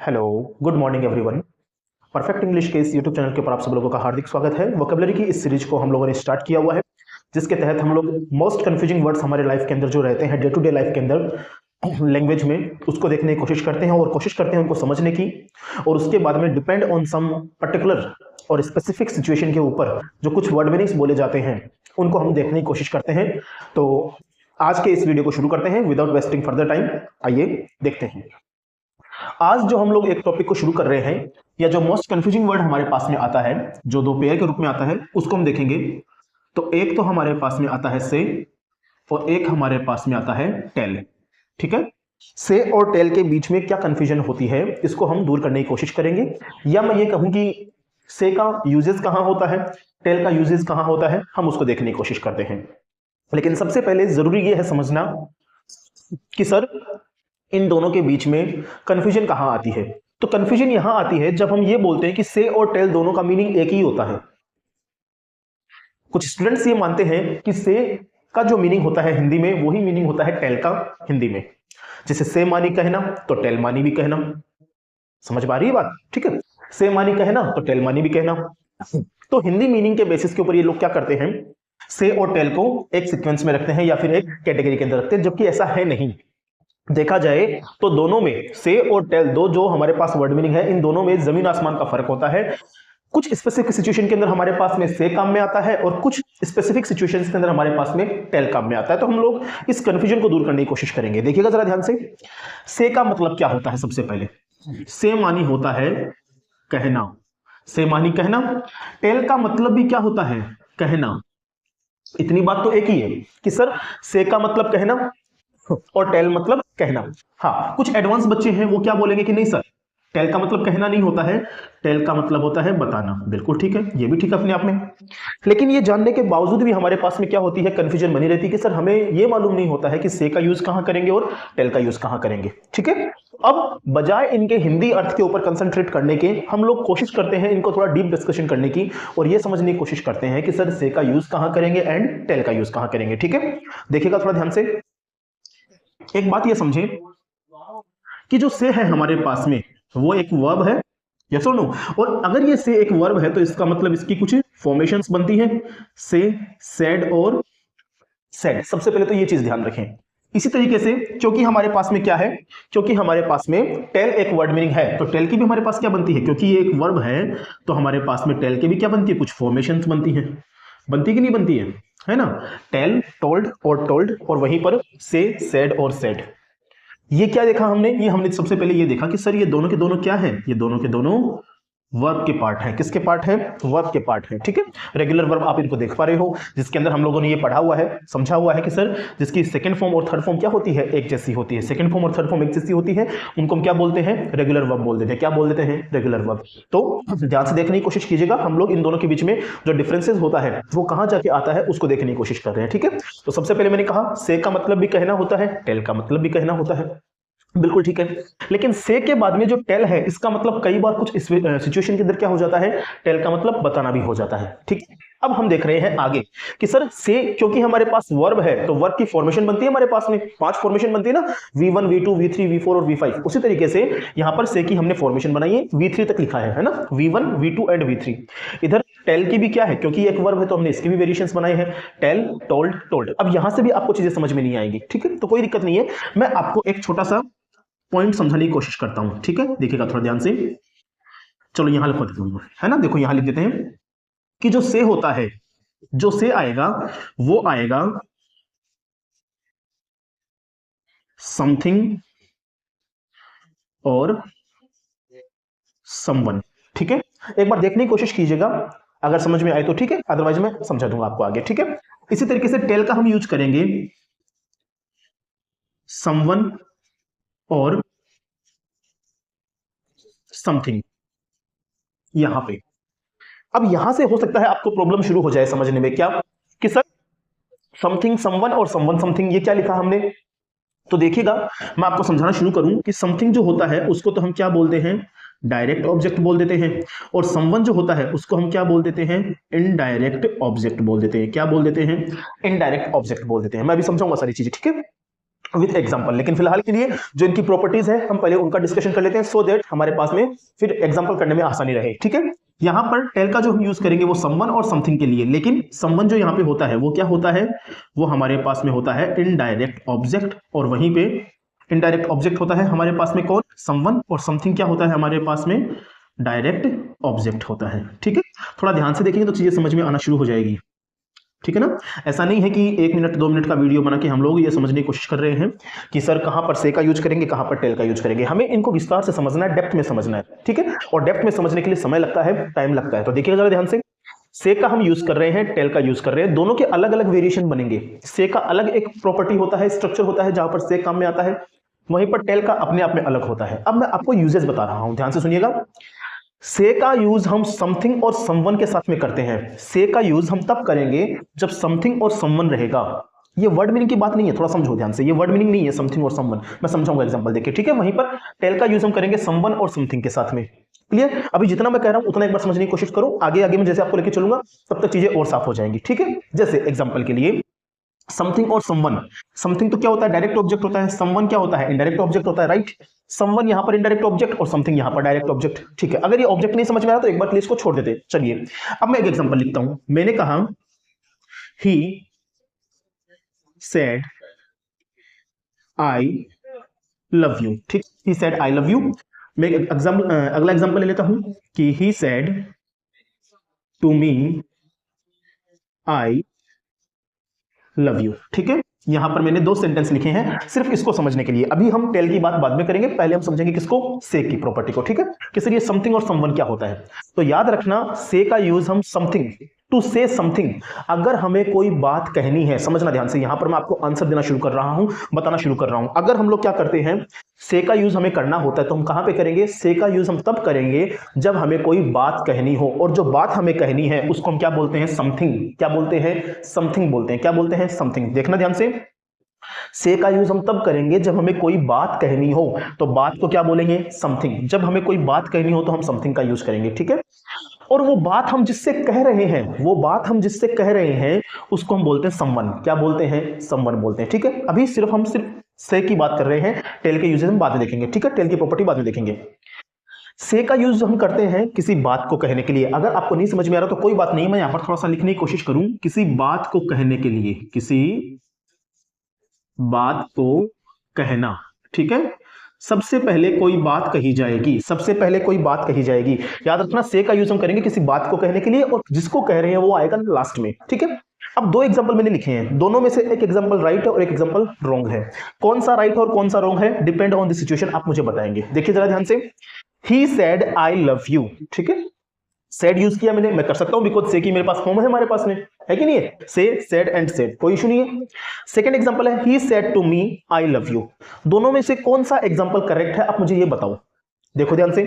Hello, good morning everyone. Perfect English के इस YouTube channel के ऊपर आप सब लोगों का हार्दिक स्वागत है। वोकेबलरी की इस सीरीज को हम लोगों ने स्टार्ट किया हुआ है, जिसके तहत हम लोग मोस्ट कंफ्यूजिंग वर्ड्स हमारे लाइफ के अंदर जो रहते हैं डे टू डे लाइफ के अंदर लैंग्वेज में, उसको देखने की कोशिश करते हैं और कोशिश करते हैं उनको समझने की, और उसके बाद में डिपेंड ऑन सम पर्टिकुलर और स्पेसिफिक सिचुएशन के ऊपर जो कुछ वर्ड मीनिंग्स बोले जाते हैं उनको हम देखने की कोशिश करते हैं। तो आज के इस वीडियो को शुरू करते हैं विदाउट वेस्टिंग फर्दर टाइम। आइए देखते हैं। आज जो हम लोग एक टॉपिक को शुरू कर रहे हैं, या जो मोस्ट कंफ्यूजिंग वर्ड हमारे पास में आता है, जो दो पेयर के रूप में आता है, उसको हम देखेंगे। तो एक तो हमारे पास में आता है से, और एक हमारे पास में आता है टेल। ठीक है, से और टेल के बीच में क्या कंफ्यूजन होती है, इसको हम दूर करने की कोशिश करेंगे। या मैं ये कहूं कि से का यूजेस कहां होता है, टेल का यूजेस कहां होता है, हम उसको देखने की कोशिश करते हैं। लेकिन सबसे पहले जरूरी यह है समझना कि सर इन दोनों के बीच में कंफ्यूजन कहां आती है। तो कंफ्यूजन यहां आती है जब हम ये बोलते हैं कि से और टेल दोनों का मीनिंग एक ही होता है। कुछ स्टूडेंट्स ये मानते हैं कि से का जो मीनिंग होता है हिंदी में, वही मीनिंग होता है टेल का हिंदी में। जैसे से मानी कहना तो टेल मानी भी कहना। समझ पा रही है बात? ठीक है, से मानी कहना तो टेल मानी भी कहना। तो हिंदी मीनिंग के बेसिस के ऊपर ये लोग क्या करते हैं, से और टेल को एक सीक्वेंस में रखते हैं या फिर एक कैटेगरी के अंदर रखते हैं, जबकि ऐसा है नहीं। देखा जाए तो दोनों में, से और टेल, दो जो हमारे पास वर्ड मीनिंग है, इन दोनों में जमीन आसमान का फर्क होता है। कुछ स्पेसिफिक सिचुएशन के अंदर हमारे पास में से काम में आता है, और कुछ स्पेसिफिक सिचुएशंस के अंदर हमारे पास में टेल काम में आता है। तो हम लोग इस कंफ्यूजन को दूर करने की कोशिश करेंगे। देखिएगा जरा ध्यान से का मतलब क्या होता है। सबसे पहले से मानी होता है कहना, से मानी कहना। टेल का मतलब भी क्या होता है, कहना। इतनी बात तो एक ही है कि सर से का मतलब कहना और टेल मतलब कहना। हाँ, कुछ एडवांस बच्चे हैं वो क्या बोलेंगे कि नहीं सर, टेल का मतलब कहना नहीं होता है, टेल का मतलब होता है बताना। बिल्कुल ठीक है, ये भी ठीक है अपने आप में। लेकिन ये जानने के बावजूद भी हमारे पास में क्या होती है, कंफ्यूजन बनी रहती है कि सर हमें ये मालूम नहीं होता है कि से का यूज कहां करेंगे और टेल का यूज कहां करेंगे। ठीक है, अब बजाय इनके हिंदी अर्थ के ऊपर कंसंट्रेट करने के, हम लोग कोशिश करते हैं इनको थोड़ा डीप डिस्कशन करने की, और ये समझने की कोशिश करते हैं कि सर से का यूज कहां करेंगे एंड टेल का यूज कहां करेंगे। ठीक है, देखिएगा थोड़ा ध्यान से। एक बात ये समझे कि जो से है हमारे पास में, वो एक वर्ब है, यस और नो। और अगर ये से एक वर्ब है तो इसका मतलब इसकी कुछ फॉर्मेशंस बनती हैं, से, सेड और सेड। सबसे पहले तो ये चीज ध्यान रखें। इसी तरीके से क्योंकि हमारे पास में क्या है, क्योंकि हमारे पास में टेल एक वर्ड मीनिंग है, तो टेल की भी हमारे पास क्या बनती है, क्योंकि ये एक वर्ब है तो हमारे पास में टेल की भी क्या बनती है, कुछ फॉर्मेशंस बनती हैं। बनती कि नहीं बनती है ना। टेल, टोल्ड और टोल्ड, और वहीं पर से, सेड और सेड। ये क्या देखा हमने, ये हमने सबसे पहले ये देखा कि सर ये दोनों के दोनों क्या है, ये दोनों के दोनों वर्ब के पार्ट है। किसके पार्ट है, वर्ब के पार्ट है। ठीक है, रेगुलर वर्ब आप इनको देख पा रहे हो, जिसके अंदर हम लोगों ने ये पढ़ा हुआ है, समझा हुआ है कि सर जिसकी सेकंड फॉर्म और थर्ड फॉर्म क्या होती है, एक जैसी होती है। सेकंड फॉर्म और थर्ड फॉर्म एक जैसी होती है, उनको हम क्या बोलते हैं, रेगुलर वर्ब बोल देते हैं। क्या बोल देते हैं, रेगुलर वर्ब। तो ध्यान से देखने की कोशिश कीजिएगा, हम लोग इन दोनों के बीच में जो डिफरेंसेस होता है वो कहां जाके आता है उसको देखने की कोशिश कर रहे हैं। ठीक है, तो सबसे पहले मैंने कहा से का मतलब भी कहना होता है, टेल का मतलब भी कहना होता है। बिल्कुल ठीक है, लेकिन से के बाद में जो टेल है, इसका मतलब कई बार कुछ सिचुएशन के अंदर क्या हो जाता है, टेल का मतलब बताना भी हो जाता है। ठीक, अब हम देख रहे हैं आगे कि सर से, क्योंकि हमारे पास वर्ब है तो वर्ब की फॉर्मेशन बनती है हमारे पास में, 5 फॉर्मेशन बनती है ना, V1, V2, V3, V4 और V5। उसी तरीके से यहां पर से की हमने फॉर्मेशन बनाई है, V3 तक लिखा है ना, V1, V2 एंड V3। इधर टेल की भी क्या है, क्योंकि एक वर्ब है तो हमने इसकी भी वेरिएशंस बनाए हैं, टेल, टोल्ड, टोल्ड। अब यहां से भी आपको चीजें समझ में नहीं आएंगी। ठीक है, तो कोई दिक्कत नहीं है, मैं आपको एक छोटा सा पॉइंट समझाने की कोशिश करता हूं। ठीक है, देखिएगा थोड़ा ध्यान से। चलो यहां लिख देता हूं, है ना, देखो यहां लिख देते हैं कि जो से होता है, जो से आएगा वो आएगा समथिंग और समवन। ठीक है, एक बार देखने की कोशिश कीजिएगा, अगर समझ में आए तो ठीक है, अदरवाइज मैं समझा दूंगा आपको आगे। ठीक है, इसी तरीके से टेल का हम यूज करेंगे समवन और समथिंग यहां पे। अब यहां से हो सकता है आपको प्रॉब्लम शुरू हो जाए समझने में, क्या कि सर समथिंग समवन और समवन समथिंग, ये क्या लिखा हमने। तो देखिएगा, मैं आपको समझाना शुरू करूं कि समथिंग जो होता है उसको तो हम क्या बोलते हैं, डायरेक्ट ऑब्जेक्ट बोल देते हैं, और समवन जो होता है उसको हम क्या बोल देते हैं, इनडायरेक्ट ऑब्जेक्ट बोल देते हैं। क्या बोल देते हैं, इनडायरेक्ट ऑब्जेक्ट बोल देते हैं। मैं अभी समझाऊंगा सारी चीजें। ठीक है, विथ एग्जांपल। लेकिन फिलहाल के लिए जो इनकी प्रॉपर्टीज है हम पहले उनका डिस्कशन कर लेते हैं, सो दैट हमारे पास में फिर एग्जांपल करने में आसानी रहे। ठीक है, यहां पर टेल का जो हम यूज करेंगे वो समवन और समथिंग के लिए, लेकिन समवन जो यहां पे होता है वो क्या होता है, वो हमारे पास में होता है इनडायरेक्ट ऑब्जेक्ट, और वहीं पे इनडायरेक्ट ऑब्जेक्ट होता है हमारे पास में कौन, समवन, और समथिंग क्या होता है हमारे पास में, डायरेक्ट ऑब्जेक्ट होता है। ठीक है, थोड़ा ध्यान से देखेंगे तो चीजें समझ में आना शुरू हो जाएगी। ठीक है ना, ऐसा नहीं है कि 1 मिनट 2 मिनट का वीडियो बना के हम लोग ये समझने की कोशिश कर रहे हैं कि सर कहां पर से का यूज करेंगे, कहां पर टेल का यूज करेंगे। हमें इनको विस्तार से समझना है, डेप्थ में समझना है। ठीक है, और डेप्थ में समझने के लिए समय लगता है, टाइम लगता है। तो देखिएगा जरा ध्यान से का हम यूज कर रहे हैं, टेल का यूज कर रहे हैं, दोनों के अलग अलग वेरिएशन बनेंगे। से का अलग एक प्रॉपर्टी होता है, स्ट्रक्चर होता है जहां पर से काम में आता है, वहीं पर टेल का अपने आप में अलग होता है। अब मैं आपको यूजेस बता रहा हूं, ध्यान से सुनिएगा। से का यूज हम समथिंग और समवन के साथ में करते हैं। से का यूज हम तब करेंगे जब समथिंग और समवन रहेगा। ये वर्ड मीनिंग की बात नहीं है, थोड़ा समझो ध्यान से, ये वर्ड मीनिंग नहीं है समथिंग और समवन, मैं समझाऊंगा एग्जांपल देखिए। ठीक है, वहीं पर टेल का यूज हम करेंगे समवन और समथिंग के साथ में। क्लियर, अभी जितना मैं कह रहा हूं उतना एक बार समझने की कोशिश करो, आगे आगे मैं जैसे आपको लेके चलूंगा तब तक चीजें और साफ हो जाएंगी। ठीक है, जैसे एग्जाम्पल के लिए समथिंग और समवन। समथिंग तो क्या होता है, डायरेक्ट ऑब्जेक्ट होता है, समवन क्या होता है, इनडायरेक्ट ऑब्जेक्ट होता है, राइट। समवन यहां पर इनडायरेक्ट ऑब्जेक्ट और समथिंग यहां पर डायरेक्ट ऑब्जेक्ट। ठीक है, अगर ये ऑब्जेक्ट नहीं समझ में आया तो एक बार प्लीज को छोड़ देते। चलिए अब मैं एक एग्जांपल लिखता हूं। मैंने कहा he said I love you. ठीक, he said I love you. मैं अगला एग्जांपल ले लेता हूं कि he said to me I love you. ठीक है, यहां पर मैंने 2 सेंटेंस लिखे हैं सिर्फ इसको समझने के लिए। अभी हम टेल की बात बाद में करेंगे, पहले हम समझेंगे किसको, से की प्रॉपर्टी को। ठीक है, कि सर ये समथिंग और समवन क्या होता है। तो याद रखना, से का यूज हम समथिंग, टू से समथिंग, अगर हमें कोई बात कहनी है, समझना ध्यान से, यहां पर मैं आपको आंसर देना शुरू कर रहा हूं, बताना शुरू कर रहा हूं। अगर हम लोग क्या करते हैं, से का यूज हमें करना होता है तो हम कहां पे करेंगे, से का यूज हम तब करेंगे जब हमें कोई बात कहनी हो, और जो बात हमें कहनी है उसको हम क्या बोलते हैं, समथिंग। क्या बोलते हैं, समथिंग बोलते हैं। क्या बोलते हैं, समथिंग। देखना ध्यान से का यूज हम तब करेंगे जब हमें कोई बात कहनी हो, तो बात को क्या बोलेंगे, समथिंग। जब हमें कोई बात कहनी हो तो हम समथिंग का यूज करेंगे। ठीक है, और वो बात हम जिससे कह रहे हैं, वो बात हम जिससे कह रहे हैं उसको हम बोलते हैं समवन। क्या बोलते हैं, समवन बोलते हैं। ठीक है, अभी हम सिर्फ से की बात कर रहे हैं, टेल के यूजेस हम बाद में देखेंगे। ठीक है, टेल की प्रॉपर्टी बाद में देखेंगे। से का यूज हम करते हैं किसी बात को कहने के लिए। अगर आपको नहीं समझ में आ रहा तो कोई बात नहीं, मैं यहां पर थोड़ा सा लिखने की कोशिश करूं। किसी बात को कहने के लिए, किसी बात को कहना। ठीक है, सबसे पहले कोई बात कही जाएगी, सबसे पहले कोई बात कही जाएगी। याद रखना, से का यूज हम करेंगे किसी बात को कहने के लिए, और जिसको कह रहे हैं वो आएगा लास्ट में। ठीक है, अब 2 एग्जांपल मैंने लिखे हैं, दोनों में से एक एग्जांपल राइट है और एक एग्जांपल रॉन्ग है। कौन सा राइट और कौन सा रॉन्ग है, डिपेंड ऑन द सिचुएशन, आप मुझे बताएंगे। देखिए जरा ध्यान से, ही सेड आई लव यू। ठीक है, सेड यूज किया मैंने, मैं कर सकता हूं बिकॉज से की मेरे पास फॉर्म है, हमारे पास में है कि नहीं है, से, सेड एंड सेड, कोई इशू नहीं है। सेकंड एग्जांपल है he said to me I love you. दोनों में से कौन सा एग्जांपल करेक्ट है, आप मुझे ये बताओ। देखो ध्यान से,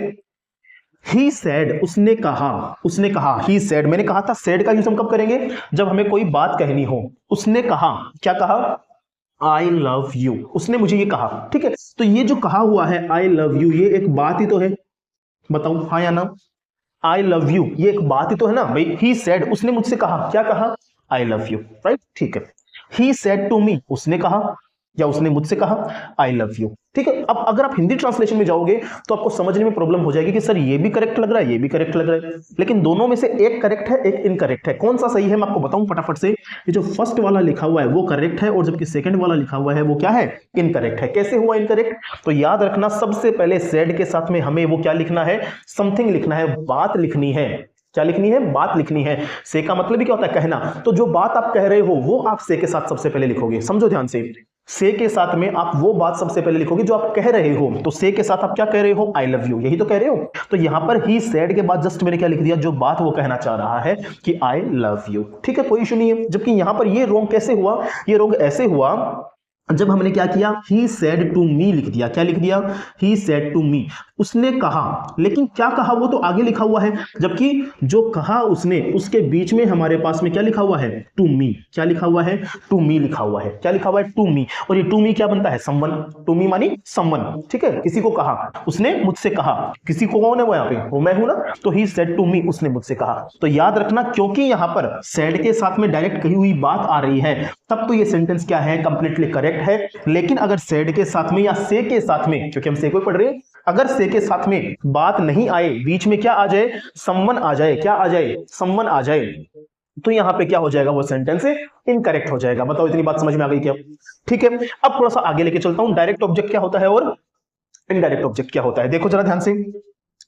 ही सेड उसने कहा, उसने कहा, ही सेड, मैंने कहा था सेड का यूज हम कब करेंगे, जब हमें कोई बात कहनी हो। उसने कहा, क्या कहा, आई लव यू, उसने मुझे ये कहा। ठीक है, तो ये जो कहा हुआ है आई लव यू, ये एक बात ही तो है, बताओ हाँ या ना। आई लव यू ये एक बात ही तो है ना भाई। ही सेड, उसने मुझसे कहा, क्या कहा, आई लव यू, राइट। ठीक है, ही सेड टू मी, उसने कहा या उसने मुझसे कहा आई लव यू। ठीक है, अब अगर आप हिंदी ट्रांसलेशन में जाओगे तो आपको समझने में प्रॉब्लम हो जाएगी कि सर ये भी करेक्ट लग रहा है, ये भी करेक्ट लग रहा है, लेकिन दोनों में से एक करेक्ट है, एक इनकरेक्ट है। कौन सा सही है मैं आपको बताऊं फटाफट से। ये जो फर्स्ट वाला लिखा हुआ है वो करेक्ट है, और जबकि सेकंड वाला लिखा हुआ है वो क्या है, इनकरेक्ट है। कैसे हुआ इनकरेक्ट, तो याद रखना, सबसे पहले सेड के साथ में हमें वो क्या लिखना है, समथिंग लिखना है, बात लिखनी है। क्या लिखनी है, बात लिखनी है। से का मतलब ही क्या होता है, कहना। तो जो बात आप कह रहे हो वो आप से के साथ सबसे पहले लिखोगे, समझो ध्यान से के साथ में आप वो बात सबसे पहले लिखोगे जो आप कह रहे हो। तो से के साथ आप क्या कह रहे हो, आई लव यू, यही तो कह रहे हो। तो यहां पर ही सेड के बाद जस्ट मैंने क्या लिख दिया, जो बात वो कहना चाह रहा है कि आई लव यू। ठीक है, कोई इशू नहीं है। जबकि यहां पर ये रॉन्ग कैसे हुआ, ये रॉन्ग ऐसे हुआ जब हमने क्या किया, ही सेड टू मी लिख दिया। क्या लिख दिया, ही सेड टू मी। उसने कहा, लेकिन क्या कहा वो तो आगे लिखा हुआ है, जबकि जो कहा उसने उसके बीच में हमारे पास में क्या लिखा हुआ है, टू मी। क्या लिखा हुआ है, टू मी लिखा हुआ है। क्या लिखा हुआ है, टू मी। और ये टू मी क्या बनता है, समवन। टू मी मानी समवन, ठीक है, किसी को कहा, उसने मुझसे कहा। किसी को कौन है वो, यहाँ पे वो मैं हूं ना, तो ही सेड टू मी, उसने मुझसे कहा। तो याद रखना, क्योंकि यहां पर सेड के साथ में डायरेक्ट कही हुई बात आ रही है, तब तो ये सेंटेंस क्या है, कंप्लीटली करेक्ट है। लेकिन अगर सेड के साथ में या से के साथ में, क्योंकि हम से को पढ़ रहे हैं, अगर से के साथ में बात नहीं आए, बीच में क्या आ जाए, समवन आ जाए। क्या आ जाए, समवन आ जाए, तो यहां पे क्या हो जाएगा, वो सेंटेंस इनकरेक्ट हो जाएगा। बताओ इतनी बात समझ में आ गई क्या? ठीक है, अब थोड़ा सा आगे लेके चलता हूं, डायरेक्ट ऑब्जेक्ट क्या होता है और इनडायरेक्ट ऑब्जेक्ट क्या होता है। देखो जरा ध्यान से,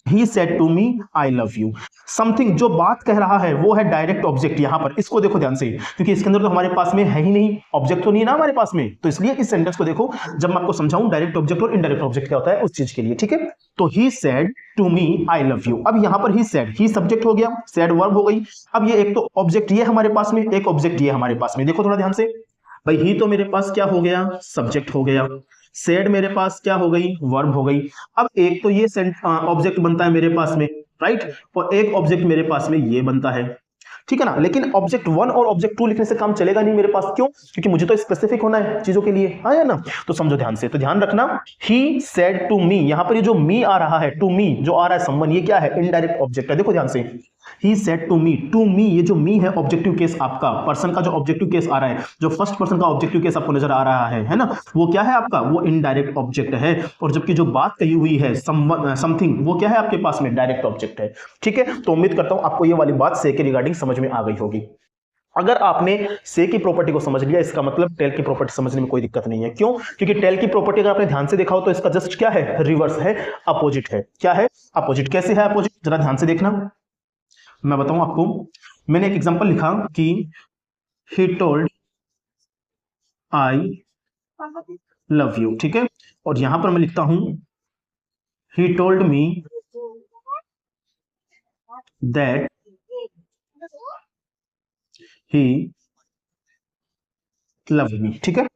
He said to me, I love you. Something जो बात कह रहा है वो है डायरेक्ट ऑब्जेक्ट। यहां पर इसको देखो ध्यान से, क्योंकि इसके अंदर तो हमारे पास में है ही नहीं, ऑब्जेक्ट तो नहीं है ना हमारे पास में, तो इसलिए इस सेंटेंस को देखो, जब मैं आपको समझाऊं डायरेक्ट ऑब्जेक्ट और इनडायरेक्ट ऑब्जेक्ट क्या होता है उस चीज के लिए, ठीक है। तो he said to me, I love you। अब यहां पर he said, he सब्जेक्ट हो गया, said वर्ब हो गई। अब ये एक तो ऑब्जेक्ट ये हमारे पास में, एक ऑब्जेक्ट ये हमारे पास में। देखो थोड़ा ध्यान से भाई, ही तो मेरे पास क्या हो गया, सब्जेक्ट हो गया। सेड मेरे पास क्या हो गई, वर्ब हो गई। अब एक तो ये ऑब्जेक्ट बनता है मेरे पास में, राइट, और एक ऑब्जेक्ट मेरे पास में ये बनता है, ठीक है ना। लेकिन ऑब्जेक्ट 1 और ऑब्जेक्ट 2 लिखने से काम चलेगा नहीं मेरे पास, क्यों, क्योंकि मुझे तो स्पेसिफिक होना है चीजों के लिए, हाँ या ना। तो समझो ध्यान से, तो ध्यान रखना, ही सेड टू मी, यहां पर ये जो मी आ रहा है, टू मी जो आ रहा है समवन, ये क्या है, इनडायरेक्ट ऑब्जेक्ट है। देखो ध्यान से, ही सेड टू मी, ये जो मी है ऑब्जेक्टिव केस, आपका पर्सन का जो ऑब्जेक्टिव केस आ रहा है, जो फर्स्ट पर्सन का ऑब्जेक्टिव केस आपको नजर आ रहा है ना, वो क्या है आपका, वो इनडायरेक्ट ऑब्जेक्ट है। और जबकि जो बात कही हुई है समथिंग, वो क्या है आपके पास में, डायरेक्ट ऑब्जेक्ट है, ठीक है। तो उम्मीद करता हूं आपको ये वाली बात से के रिगार्डिंग समझ में आ गई होगी। अगर आपने से की प्रॉपर्टी को समझ लिया, इसका मतलब टेल की प्रॉपर्टी समझने में कोई दिक्कत नहीं है। क्यों, क्योंकि टेल की प्रॉपर्टी अगर आपने ध्यान से देखा हो तो इसका जस्ट क्या है, रिवर्स है, अपोजिट है। क्या है, अपोजिट। कैसे है अपोजिट, जरा ध्यान से देखना, मैं बताऊं आपको। मैंने एक एग्जांपल लिखा कि he told I love you, ठीक है, और यहां पर मैं लिखता हूं he told me that he love me, ठीक है।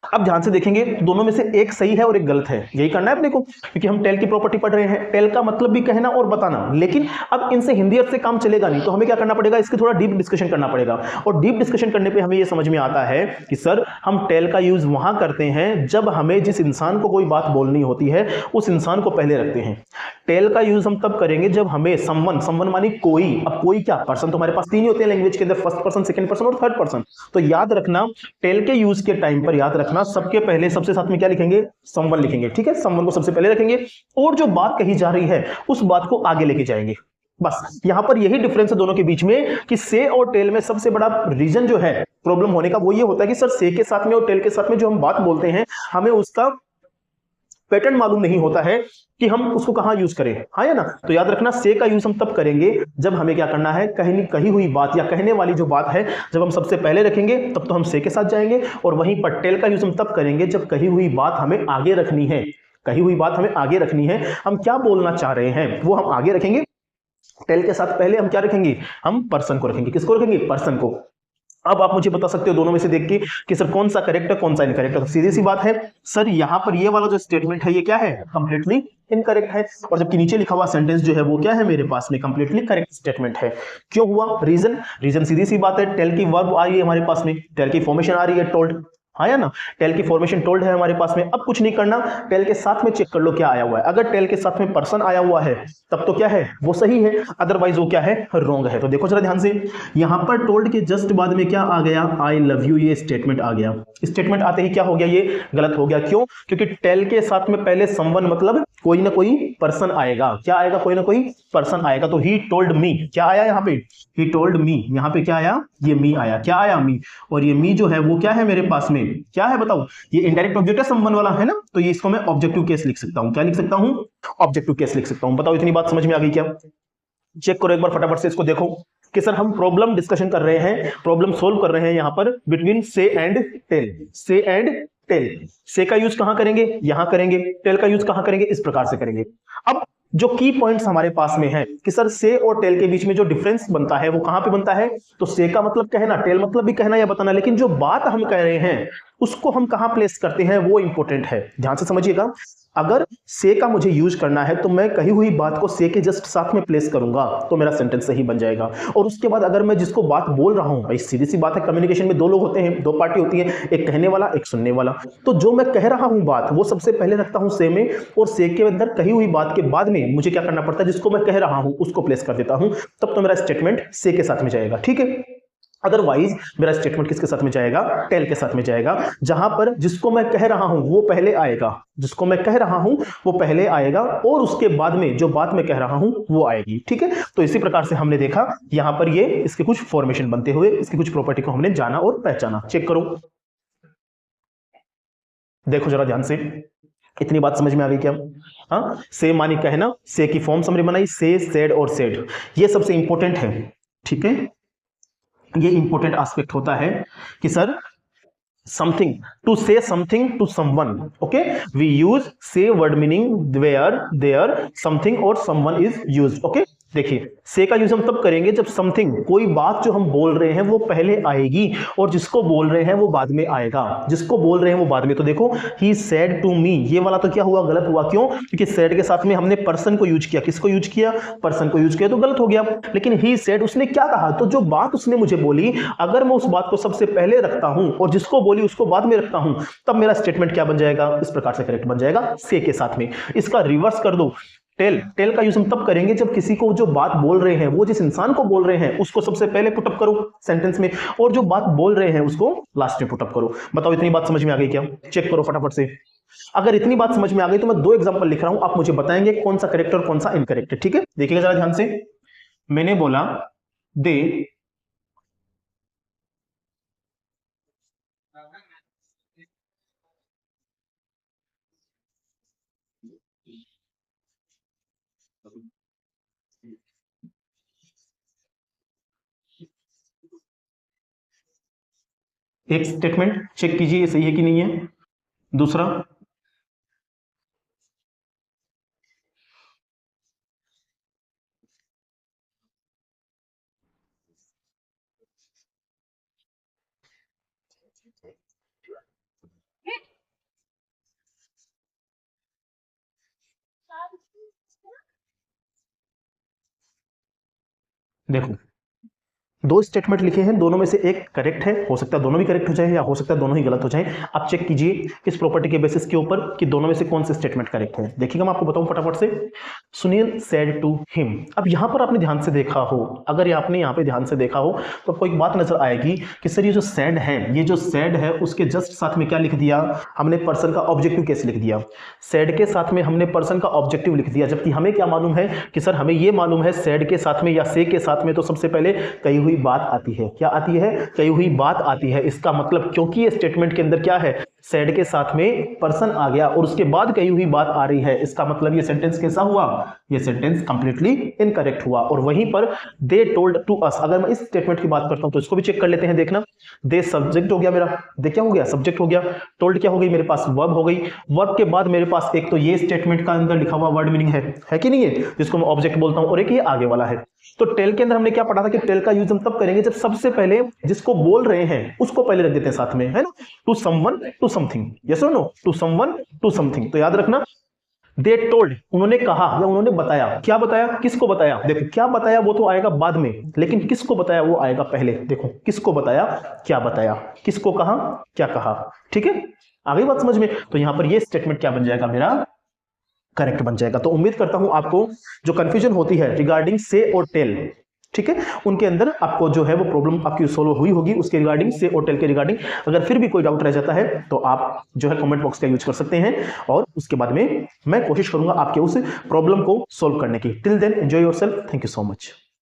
अब ध्यान से देखेंगे, दोनों में से एक सही है और एक गलत है, यही करना है अपने को, क्योंकि हम टेल की प्रॉपर्टी पढ़ रहे हैं। टेल का मतलब भी कहना और बताना, लेकिन अब इनसे हिंदी अर्थ से काम चलेगा नहीं, तो हमें क्या करना पड़ेगा, इसकी थोड़ा डीप डिस्कशन करना पड़ेगा। और डीप डिस्कशन करने पे हमें यह समझ में आता है कि सर हम टेल का यूज वहां करते हैं जब हमें जिस इंसान को कोई बात बोलनी होती है उस इंसान को पहले रखते हैं। टेल का यूज हम तब करेंगे जब हमें समवन मानी कोई, अब कोई क्या, पर्सन तो हमारे पास 3 ही होते हैं लैंग्वेज के अंदर, फर्स्ट पर्सन, सेकंड पर्सन और थर्ड पर्सन। तो याद रखना, टेल के यूज के टाइम पर याद रखना, सबके पहले सबसे साथ में क्या लिखेंगे, समवन लिखेंगे, ठीक है। समवन को सबसे पहले रखेंगे और जो बात कही जा रही है उस बात को आगे लेके जाएंगे। बस यहां पर यही डिफरेंस है दोनों के बीच में, कि से और टेल में सबसे बड़ा रीजन जो है प्रॉब्लम होने का, वो ये होता है कि सर से के साथ में और टेल के साथ में जो हम बात बोलते हैं, हमें उसका पैटर्न मालूम नहीं होता है कि हम उसको कहां यूज करें, हाँ या ना। तो याद रखना, से का यूज हम तब करेंगे जब हमें क्या करना है, कही हुई बात या कहने वाली जो बात है जब हम सबसे पहले रखेंगे तब तो हम से के साथ जाएंगे। और वहीं पर टेल का यूज हम तब करेंगे जब कही हुई बात हमें आगे रखनी है, कही हुई बात हमें आगे रखनी है, हम क्या बोलना चाह रहे हैं वो हम आगे रखेंगे। टेल के साथ पहले हम क्या रखेंगे, हम पर्सन को रखेंगे। किसको रखेंगे, पर्सन को। अब आप मुझे बता सकते हो दोनों में से देख के कि सर कौन सा करेक्ट है कौन सा इनकरेक्ट है। तो सीधी सी बात है सर, यहां पर ये वाला जो स्टेटमेंट है ये क्या है, कंप्लीटली इनकरेक्ट है। और जबकि नीचे लिखा हुआ सेंटेंस जो है वो क्या है मेरे पास में, कंप्लीटली करेक्ट स्टेटमेंट है। क्यों हुआ, रीजन सीधी सी बात है, टेल की वर्ब आ रही है हमारे पास में, टेल की फॉर्मेशन आ रही है टोल्ड, हाँ या ना। टेल की फॉर्मेशन टोल्ड है हमारे पास में। अब कुछ नहीं करना, टेल के साथ में चेक कर लो क्या आया हुआ है। अगर टेल के साथ में पर्सन आया हुआ है तब तो क्या है, वो सही है, अदरवाइज वो क्या है, रॉन्ग है। तो देखो जरा ध्यान से, यहां पर टोल्ड के जस्ट बाद में क्या आ गया, आई लव यू, ये स्टेटमेंट आ गया। स्टेटमेंट आते ही क्या हो गया, ये गलत हो गया। क्यों, क्योंकि टेल के साथ में पहले समवन मतलब कोई ना कोई पर्सन आएगा। क्या आएगा, कोई ना कोई पर्सन आएगा। तो ही टोल्ड मी, क्या आया यहाँ पे, ही टोल्ड मी, यहाँ पे क्या आया, ये मी आया। क्या आया, मी। और ये मी जो है वो क्या है मेरे पास में, क्या है बताओ, ये इनडायरेक्ट ऑब्जेक्ट है, समवन वाला है ना, तो ये इसको मैं ऑब्जेक्टिव केस लिख सकता हूं। क्या लिख सकता हूं, ऑब्जेक्टिव केस लिख सकता हूं। बताओ इतनी बात समझ में आ गई क्या? चेक करो एक बार फटाफट से इसको, देखो कि सर हम प्रॉब्लम डिस्कशन कर रहे हैं, प्रॉब्लम सोल्व कर रहे हैं यहां पर बिटवीन से एंड टेल। से एंड टेल, से का यूज कहां करेंगे, यहां करेंगे। टेल का यूज कहां करेंगे, इस प्रकार से करेंगे। अब जो की पॉइंट्स हमारे पास में है कि सर से और टेल के बीच में जो डिफरेंस बनता है वो कहां पे बनता है, तो से का मतलब कहना, टेल मतलब भी कहना या बताना, लेकिन जो बात हम कह रहे हैं उसको हम कहां प्लेस करते हैं वो इंपॉर्टेंट है, ध्यान से समझिएगा। अगर से का मुझे यूज करना है तो मैं कही हुई बात को से के जस्ट साथ में प्लेस करूंगा तो मेरा सेंटेंस सही बन जाएगा। और उसके बाद अगर मैं जिसको बात बोल रहा हूं, भाई सीधी सी बात है, कम्युनिकेशन में दो लोग होते हैं, दो पार्टी होती है, एक कहने वाला एक सुनने वाला। तो जो मैं कह रहा हूं बात वो सबसे पहले रखता हूं से में, और से के अंदर कही हुई बात के बाद में मुझे क्या करना पड़ता है, जिसको मैं कह रहा हूं उसको प्लेस कर देता हूं, तब तो मेरा स्टेटमेंट से के साथ में जाएगा, ठीक है। अदरवाइज मेरा स्टेटमेंट किसके साथ में जाएगा, टेल के साथ में जाएगा, जहां पर जिसको मैं कह रहा हूं वो पहले आएगा, जिसको मैं कह रहा हूं वो पहले आएगा, और उसके बाद में जो बात मैं कह रहा हूं वो आएगी, ठीक है। तो इसी प्रकार से हमने देखा यहां पर ये इसके कुछ फॉर्मेशन बनते हुए, इसकी कुछ प्रॉपर्टी को हमने जाना और पहचाना। चेक करो, देखो जरा ध्यान से, इतनी बात समझ में आ गई क्या? हाँ, से मानी कहना, से की फॉर्म समरी बनाई, से, सेड और सेड, ये सबसे इंपॉर्टेंट है, ठीक है। ये इंपॉर्टेंट एस्पेक्ट होता है कि sir something, to say something to someone, okay, we use say word meaning where there something और समवन इज यूज्ड, ओके। देखिए से का यूज हम तब करेंगे जब समथिंग, कोई बात जो हम बोल रहे हैं वो पहले आएगी, और जिसको बोल रहे हैं वो बाद में आएगा, जिसको बोल रहे हैं वो बाद में। तो देखो ही सेड टू मी, ये वाला तो क्या हुआ, गलत हुआ, क्यों? क्योंकि सेड के साथ में हमने पर्सन को यूज किया, किसको यूज किया, पर्सन को यूज किया, तो गलत हो गया। लेकिन ही सेड, उसने क्या कहा, तो जो बात उसने मुझे बोली, अगर मैं उस बात को सबसे पहले रखता हूं और जिसको बोली उसको बाद में रखता हूं, तब मेरा स्टेटमेंट क्या बन जाएगा, इस प्रकार से करेक्ट बन जाएगा, से के साथ में। इसका रिवर्स कर दो, टेल, टेल का यूज हम तब करेंगे जब किसी को जो बात बोल रहे हैं, वो जिस इंसान को बोल रहे हैं उसको सबसे पहले पुटअप करो सेंटेंस में, और जो बात बोल रहे हैं उसको लास्ट में पुटअप करो। बताओ इतनी बात समझ में आ गई क्या? चेक करो फटाफट से। अगर इतनी बात समझ में आ गई तो मैं दो एग्जांपल लिख रहा हूं, आप मुझे बताएंगे कौन सा करेक्ट और कौन सा इनकरेक्ट है, ठीक है। देखिएगा जरा ध्यान से, मैंने बोला दे एक स्टेटमेंट चेक कीजिए ये सही है कि नहीं है। दूसरा, देखो दो स्टेटमेंट लिखे हैं, दोनों में से एक करेक्ट है, हो सकता है दोनों भी करेक्ट हो जाए या हो सकता है दोनों ही गलत हो जाए। आप चेक कीजिए इस प्रॉपर्टी के बेसिस के ऊपर कि दोनों में से कौन से स्टेटमेंट करेक्ट है। देखिएगा मैं आपको बताऊं फटाफट से, सुनील सेड टू हिम। अब यहां पर आपने ध्यान से देखा हो, अगर आपने यहाँ पे ध्यान से देखा हो तो आपको एक बात नजर आएगी कि सर ये जो सेड है, ये जो सेड है उसके जस्ट साथ में क्या लिख दिया हमने, पर्सन का ऑब्जेक्टिव केस लिख दिया। सेड के साथ में हमने पर्सन का ऑब्जेक्टिव लिख दिया, जबकि हमें क्या मालूम है कि सर हमें ये मालूम है सेड के साथ में या से के साथ में तो सबसे पहले कही हुई बात आती है। क्या आती है? कही हुई बात आती है। इसका मतलब क्योंकि ये स्टेटमेंट के अंदर क्या है, सेड के साथ में पर्सन आ गया और उसके बाद कही हुई बात आ रही है, इसका मतलब ये सेंटेंस कैसा हुआ, ये सेंटेंस कंप्लीटली इनकरेक्ट हुआ। और वहीं पर दे टोल्ड टू अस, अगर मैं इस स्टेटमेंट की बात करता हूं तो इसको भी चेक कर लेते हैं। देखना, दे सब्जेक्ट हो गया मेरा, दे क्या हो गया, सब्जेक्ट हो गया, टोल्ड क्या हो गई मेरे पास, वर्ब हो गई। वर्ब के बाद मेरे पास एक तो ये स्टेटमेंट का अंदर लिखा हुआ वर्ड मीनिंग है कि नहीं है, जिसको मैं ऑब्जेक्ट बोलता हूं, और एक ये आगे वाला है। तो टेल के अंदर हमने क्या पढ़ा था कि टेल का यूज हम तब करेंगे जब सबसे पहले जिसको बोल रहे हैं उसको पहले रख देते हैं साथ में, है ना, to someone to something, yes और no, to someone to something. तो याद रखना, दे टोल्ड, उन्होंने कहा या उन्होंने बताया। क्या बताया, किसको बताया? देखो क्या बताया वो तो आएगा बाद में, लेकिन किसको बताया वो आएगा पहले। देखो किसको बताया, क्या बताया, किसको कहा, क्या कहा, ठीक है, आ गई बात समझ में। तो यहां पर ये स्टेटमेंट क्या बन जाएगा मेरा, करेक्ट बन जाएगा। तो उम्मीद करता हूं आपको जो कंफ्यूजन होती है रिगार्डिंग से और टेल, ठीक है, उनके अंदर आपको जो है वो प्रॉब्लम आपकी सोल्व हुई होगी उसके रिगार्डिंग, से और टेल के रिगार्डिंग। अगर फिर भी कोई डाउट रह जाता है तो आप जो है कमेंट बॉक्स का यूज कर सकते हैं, और उसके बाद में मैं कोशिश करूंगा आपके उस प्रॉब्लम को सोल्व करने की। Till then enjoy yourself, thank you so much.